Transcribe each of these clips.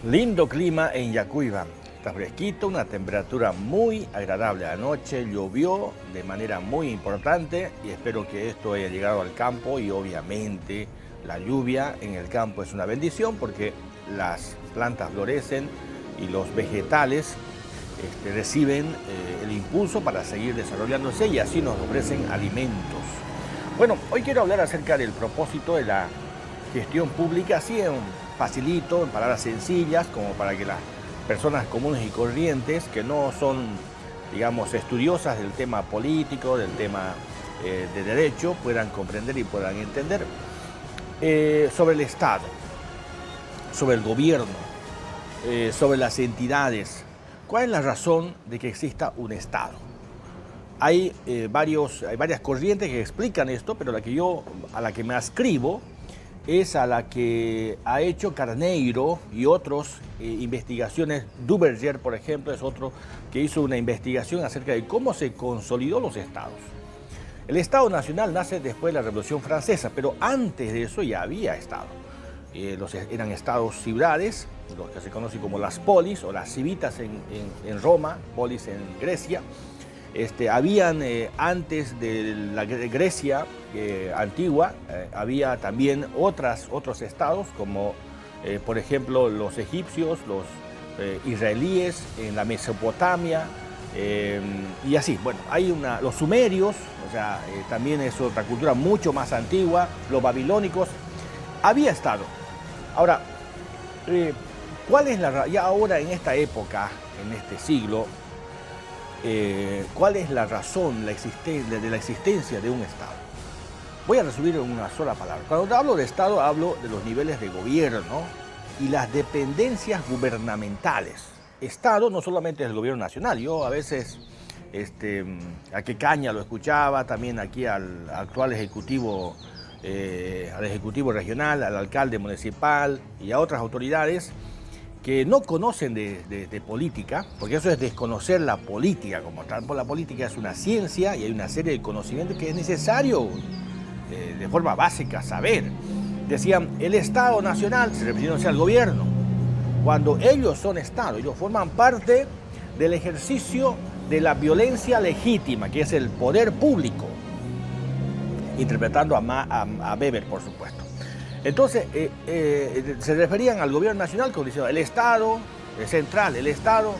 Lindo clima en Yacuiba. Está fresquito, una temperatura muy agradable anoche, llovió de manera muy importante y espero que esto haya llegado al campo y obviamente la lluvia en el campo es una bendición porque las plantas florecen y los vegetales reciben el impulso para seguir desarrollándose y así nos ofrecen alimentos. Bueno, hoy quiero hablar acerca del propósito de la gestión pública, así facilito, en palabras sencillas, como para que las personas comunes y corrientes que no son, digamos, estudiosas del tema político, del tema de derecho, puedan comprender y puedan entender sobre el Estado, sobre el gobierno, sobre las entidades. ¿Cuál es la razón de que exista un Estado? Hay varias corrientes que explican esto, pero a la que me ascribo es a la que ha hecho Carneiro y otros investigaciones. Duverger, por ejemplo, es otro que hizo una investigación acerca de cómo se consolidó los estados. El Estado Nacional nace después de la Revolución Francesa, pero antes de eso ya había Estado. Eran estados ciudades, los que se conocen como las polis o las civitas en Roma, polis en Grecia. Habían antes de la Grecia antigua, había también otros estados como por ejemplo los egipcios, los israelíes en la Mesopotamia y así. Bueno, los sumerios, o sea, también es otra cultura mucho más antigua, los babilónicos, había estado. Ahora, ya ahora en esta época, en este siglo, ¿cuál es la razón de la existencia de un Estado? Voy a resumir en una sola palabra. Cuando hablo de Estado, hablo de los niveles de gobierno y las dependencias gubernamentales. Estado no solamente es el gobierno nacional. Yo a veces a Quecaña lo escuchaba, también aquí al actual ejecutivo, al ejecutivo regional, al alcalde municipal y a otras autoridades que no conocen de política, porque eso es desconocer la política como tal. La política es una ciencia y hay una serie de conocimientos que es necesario de forma básica saber. Decían, el Estado Nacional, se refiriéndose al gobierno, cuando ellos son Estado, ellos forman parte del ejercicio de la violencia legítima, que es el poder público, interpretando a Weber, por supuesto. Entonces, se referían al gobierno nacional como diciendo el Estado central, el Estado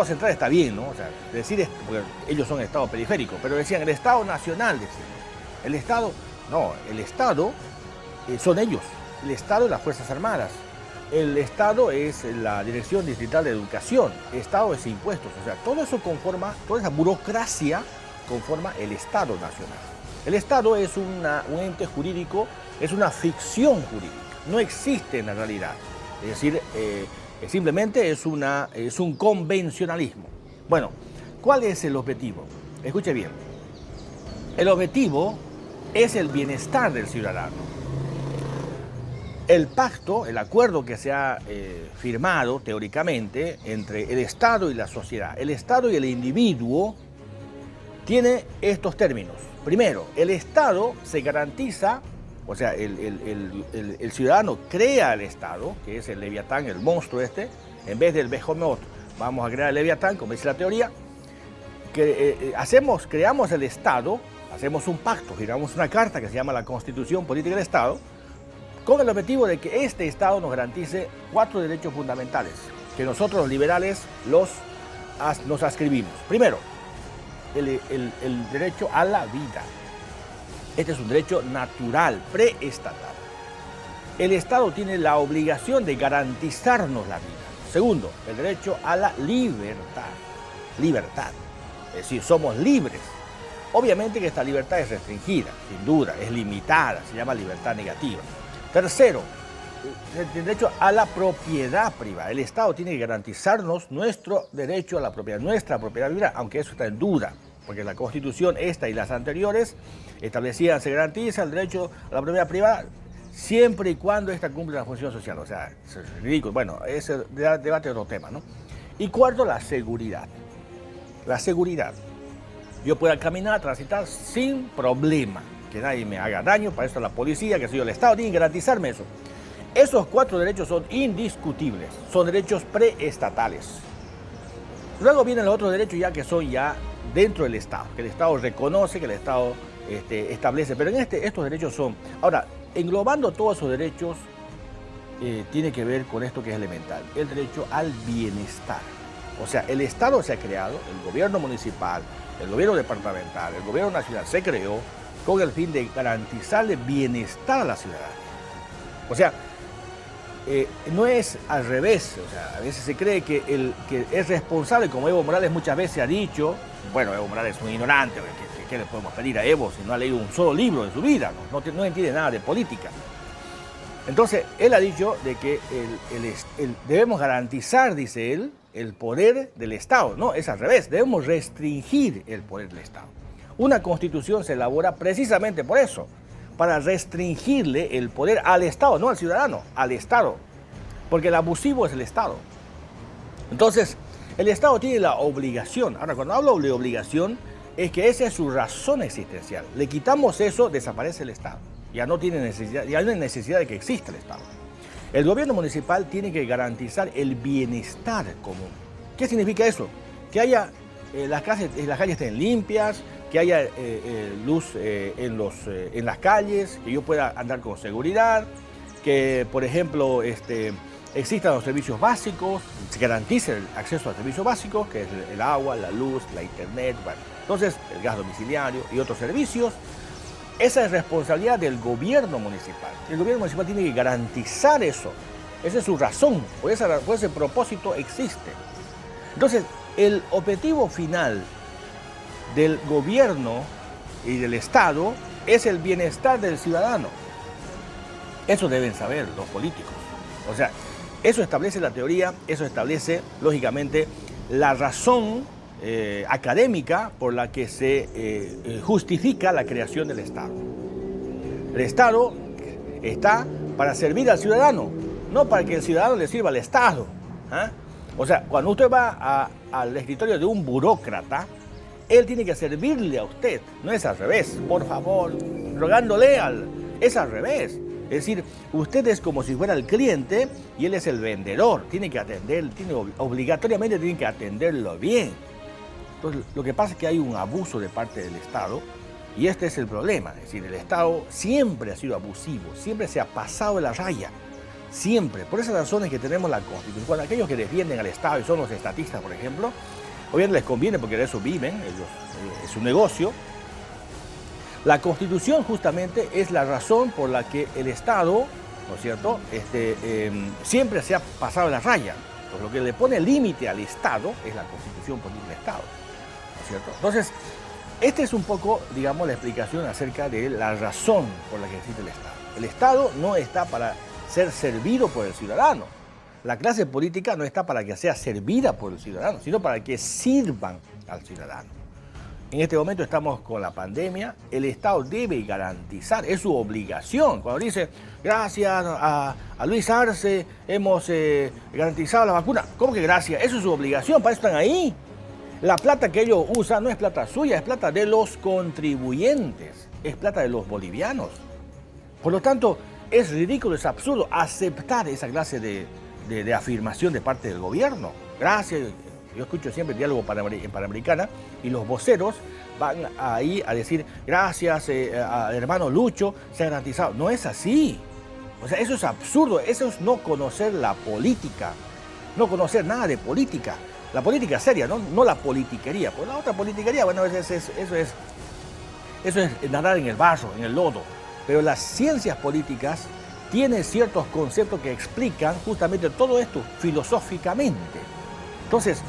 central está bien, ¿no? O sea, decir esto, porque ellos son Estado periférico, pero decían el Estado nacional, decían. El Estado, no, el Estado son ellos, el Estado es las Fuerzas Armadas, el Estado es la Dirección Distrital de Educación, el Estado es impuestos, o sea, todo eso conforma, toda esa burocracia conforma el Estado nacional. El Estado es un ente jurídico, es una ficción jurídica, no existe en la realidad. Es decir, simplemente es un convencionalismo. Bueno, ¿cuál es el objetivo? Escuche bien. El objetivo es el bienestar del ciudadano. El pacto, el acuerdo que se ha firmado teóricamente entre el Estado y la sociedad, el Estado y el individuo, tiene estos términos. Primero, el Estado se garantiza, o sea, el ciudadano crea el Estado, que es el Leviatán, el monstruo en vez del Behemoth, vamos a crear el Leviatán, como dice la teoría, creamos el Estado, hacemos un pacto, firmamos una carta que se llama la Constitución Política del Estado, con el objetivo de que este Estado nos garantice 4 derechos fundamentales, que nosotros los liberales nos ascribimos. Primero, el derecho a la vida. Este es un derecho natural, preestatal. El Estado tiene la obligación de garantizarnos la vida. Segundo, el derecho a la libertad. Libertad. Es decir, somos libres. Obviamente que esta libertad es restringida, sin duda, es limitada, se llama libertad negativa. Tercero, el derecho a la propiedad privada. El Estado tiene que garantizarnos nuestro derecho a la propiedad, nuestra propiedad privada, aunque eso está en duda, porque la Constitución, esta y las anteriores, establecían, se garantiza el derecho a la propiedad privada siempre y cuando esta cumple la función social. O sea, es ridículo. Bueno, ese debate es otro tema, ¿no? Y cuarto, la seguridad. La seguridad. Yo pueda caminar, transitar sin problema, que nadie me haga daño, para eso la policía, que soy yo, el Estado tiene que garantizarme eso. Esos 4 derechos son indiscutibles, son derechos preestatales. Luego vienen los otros derechos ya que son ya dentro del Estado, que el Estado reconoce, que el Estado establece, pero en estos derechos son... Ahora, englobando todos esos derechos, tiene que ver con esto que es elemental, el derecho al bienestar. O sea, el Estado se ha creado, el gobierno municipal, el gobierno departamental, el gobierno nacional se creó con el fin de garantizarle bienestar a la ciudadanía. O sea, no es al revés. O sea, a veces se cree que el que es responsable, como Evo Morales muchas veces ha dicho, bueno, Evo Morales es un ignorante, ¿qué le podemos pedir a Evo si no ha leído un solo libro en su vida? No entiende nada de política. Entonces, él ha dicho de que debemos garantizar, dice él, el poder del Estado. No, es al revés, debemos restringir el poder del Estado. Una constitución se elabora precisamente por eso, para restringirle el poder al Estado, no al ciudadano, al Estado. Porque el abusivo es el Estado. Entonces, el Estado tiene la obligación. Ahora, cuando hablo de obligación, es que esa es su razón existencial. Le quitamos eso, desaparece el Estado. Ya no tiene necesidad, ya no hay necesidad de que exista el Estado. El gobierno municipal tiene que garantizar el bienestar común. ¿Qué significa eso? Que haya las calles estén limpias, que haya luz en las calles, que yo pueda andar con seguridad, que, por ejemplo, existan los servicios básicos, se garantice el acceso a servicios básicos, que es el agua, la luz, la internet, bueno, entonces el gas domiciliario y otros servicios. Esa es responsabilidad del gobierno municipal. El gobierno municipal tiene que garantizar eso. Esa es su razón, por ese propósito existe. Entonces, el objetivo final del gobierno y del Estado es el bienestar del ciudadano. Eso deben saber los políticos. O sea, eso establece la teoría, eso establece, lógicamente, la razón académica por la que se justifica la creación del Estado. El Estado está para servir al ciudadano, no para que el ciudadano le sirva al Estado. ¿Ah? O sea, cuando usted va al escritorio de un burócrata, él tiene que servirle a usted, no es al revés, por favor, rogándole es al revés. Es decir, usted es como si fuera el cliente y él es el vendedor, tiene que atender, obligatoriamente tiene que atenderlo bien. Entonces, lo que pasa es que hay un abuso de parte del Estado y este es el problema. Es decir, el Estado siempre ha sido abusivo, siempre se ha pasado de la raya, siempre. Por esas razones que tenemos la Constitución. Cuando aquellos que defienden al Estado y son los estatistas, por ejemplo, obviamente les conviene porque de eso viven, es su negocio. La Constitución justamente es la razón por la que el Estado, ¿no es cierto?, siempre se ha pasado de la raya. Entonces, lo que le pone límite al Estado es la Constitución política del Estado. ¿Cierto? Entonces, esta es un poco, digamos, la explicación acerca de la razón por la que existe el Estado. El Estado no está para ser servido por el ciudadano. La clase política no está para que sea servida por el ciudadano, sino para que sirvan al ciudadano. En este momento estamos con la pandemia, el Estado debe garantizar, es su obligación. Cuando dice, gracias a Luis Arce hemos garantizado la vacuna, ¿cómo que gracias? Eso es su obligación, para eso están ahí. La plata que ellos usan no es plata suya, es plata de los contribuyentes, es plata de los bolivianos. Por lo tanto, es ridículo, es absurdo aceptar esa clase de afirmación de parte del gobierno. Gracias, yo escucho siempre diálogo en Panamericana y los voceros van ahí a decir, gracias al hermano Lucho, se ha garantizado. No es así. O sea, eso es absurdo, eso es no conocer la política, no conocer nada de política. La política seria, no la politiquería. Pues la otra politiquería, bueno, eso es nadar en el barro, en el lodo. Pero las ciencias políticas tienen ciertos conceptos que explican justamente todo esto filosóficamente. Entonces,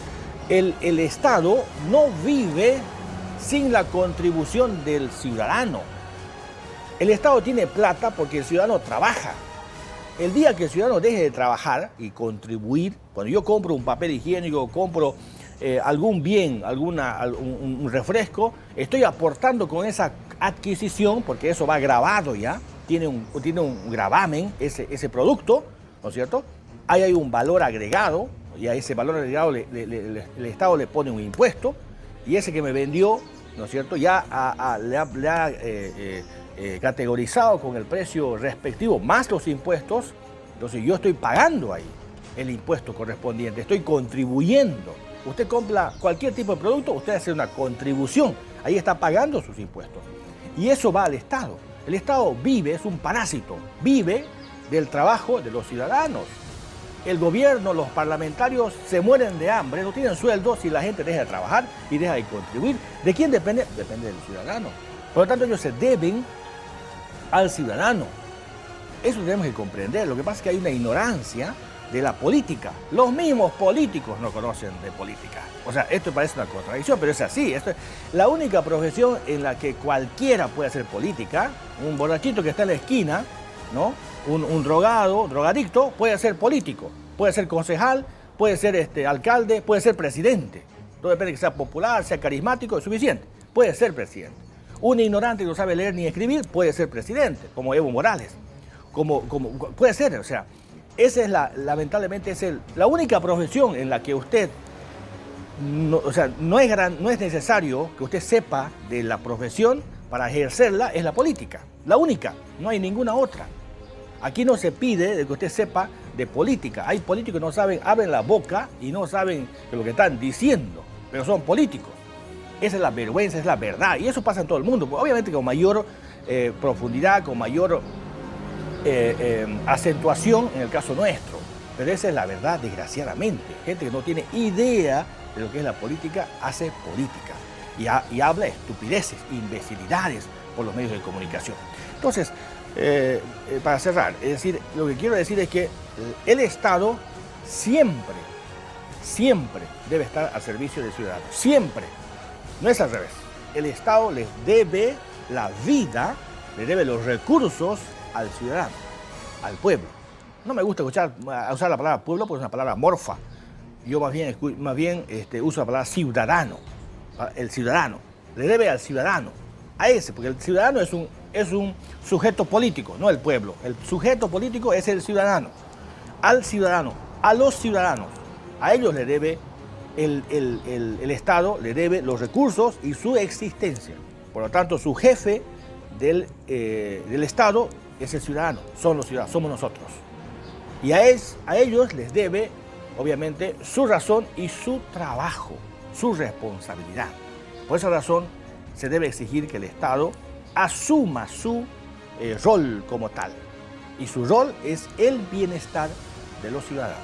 el Estado no vive sin la contribución del ciudadano. El Estado tiene plata porque el ciudadano trabaja. El día que el ciudadano deje de trabajar y contribuir, cuando yo compro un papel higiénico, compro algún bien, un refresco, estoy aportando con esa adquisición, porque eso va grabado ya, tiene un gravamen ese producto, ¿no es cierto? Ahí hay un valor agregado, y a ese valor agregado el Estado le pone un impuesto, y ese que me vendió, ¿no es cierto?, ya le ha categorizado con el precio respectivo, más los impuestos, Entonces yo estoy pagando ahí el impuesto correspondiente, estoy contribuyendo. Usted compra cualquier tipo de producto, usted hace una contribución, ahí está pagando sus impuestos. Y eso va al Estado. El Estado vive, es un parásito, vive del trabajo de los ciudadanos. El gobierno, los parlamentarios se mueren de hambre, no tienen sueldo si la gente deja de trabajar y deja de contribuir. ¿De quién depende? Depende del ciudadano. Por lo tanto, ellos se deben al ciudadano. Eso tenemos que comprender. Lo que pasa es que hay una ignorancia de la política. Los mismos políticos no conocen de política. O sea, esto parece una contradicción, pero es así. Esto es la única profesión en la que cualquiera puede hacer política. Un borrachito que está en la esquina, ¿no? Un drogado, drogadicto, puede ser político, puede ser concejal, puede ser alcalde, puede ser presidente. Todo depende de que sea popular, sea carismático, es suficiente. Puede ser presidente. Un ignorante que no sabe leer ni escribir puede ser presidente, como Evo Morales. Puede ser, o sea, esa es lamentablemente la única profesión en la que usted, no es necesario que usted sepa de la profesión para ejercerla, es la política. La única, no hay ninguna otra. Aquí no se pide de que usted sepa de política. Hay políticos que no saben, abren la boca y no saben de lo que están diciendo, pero son políticos. Esa es la vergüenza, es la verdad. Y eso pasa en todo el mundo. Obviamente con mayor profundidad, con mayor acentuación en el caso nuestro. Pero esa es la verdad, desgraciadamente. Gente que no tiene idea de lo que es la política, hace política. Y habla estupideces, imbecilidades por los medios de comunicación. Entonces, para cerrar, es decir, lo que quiero decir es que el Estado siempre debe estar al servicio del ciudadano. Siempre. No es al revés. El Estado les debe la vida, le debe los recursos al ciudadano, al pueblo. No me gusta usar la palabra pueblo porque es una palabra morfa. Yo más bien uso la palabra ciudadano. El ciudadano. Le debe al ciudadano. A ese, porque el ciudadano es un sujeto político, no el pueblo. El sujeto político es el ciudadano. Al ciudadano, a los ciudadanos, a ellos le debe el Estado, le debe los recursos y su existencia. Por lo tanto, su jefe del Estado es el ciudadano, son los ciudadanos, somos nosotros. Y a ellos les debe, obviamente, su razón y su trabajo, su responsabilidad. Por esa razón, se debe exigir que el Estado asuma su rol como tal. Y su rol es el bienestar de los ciudadanos.